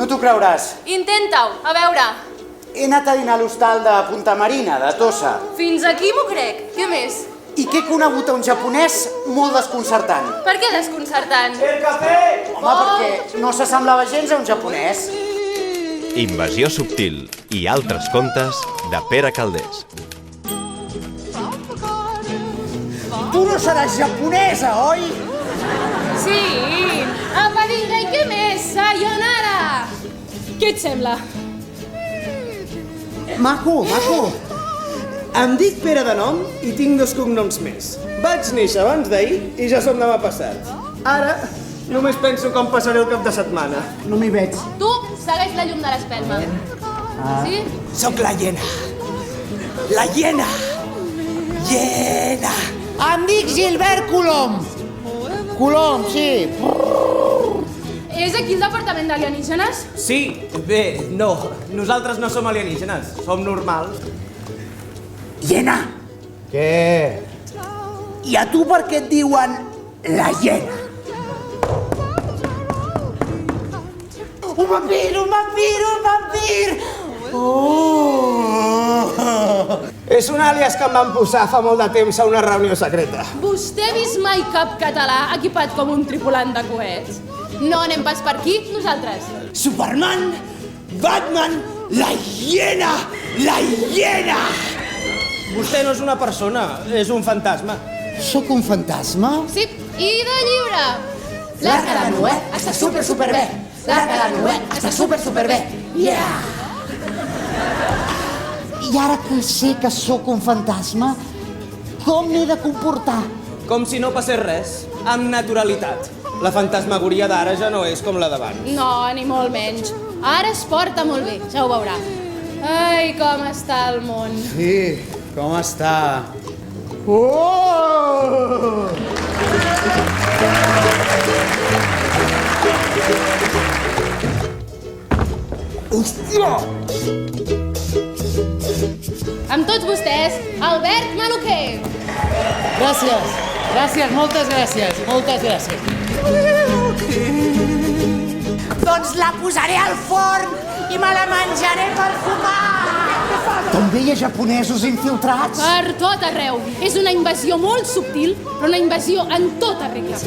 No t'ho creuràs. Intenta-ho, a veure. He anat a dinar a l'hostal de Punta Marina, de Tossa. Fins aquí m'ho crec. Què més? I que he conegut a un japonès molt desconcertant. Per què desconcertant? Home, perquè no s'assemblava gens a un japonès. Invasió subtil i altres contes de Pere Calders. Tu no seràs japonesa, oi? Sí. Apa, vinga, i què més? Sayonara! Què et sembla? Maco, maco. Em dic Pere de nom i tinc 2 cognoms més. Vaig néixer abans d'ahir i ja som demà passat. Ara només penso com passaré el cap de setmana. No m'hi veig. Tu segueix la llum de l'espelma. Sí? Soc la hiena. La hiena. Hiena. Em dic Gilbert Colom. Colom, sí. És aquí el departament d'alienígenes? Sí, bé, no. Nosaltres no som alienígenes, som normals. Hiena. Què? I a tu per què et diuen la hiena? Un vampir, un vampir, un vampir! És un àlies que em van posar fa molt de temps a una reunió secreta. Vostè ha vist mai cap català equipat com un tripulant de coets? No anem pas per aquí, nosaltres. Superman, Batman, la hiena! La hiena! Vostè no és una persona, és un fantasma. Sóc un fantasma? Sí, i de lliure. Larga la Noé, està superbé. Larga la Noé, està superbé. Yeah! I ara que sé que sóc un fantasma, com m'he de comportar? Com si no passés res, amb naturalitat. La fantasmagoria d'ara ja no és com la d'abans. No, ni molt menys. Ara es porta molt bé, ja ho veurà. Ai, com està el món. Sí, com està? Oh! Hòstia! Amb tots vostès, Albert Maluquer. Gràcies, moltes gràcies. Doncs la posaré al forn i me la menjaré per fumar. També hi ha japonesos infiltrats? Per tot arreu. És una invasió molt subtil, però una invasió en tota regla.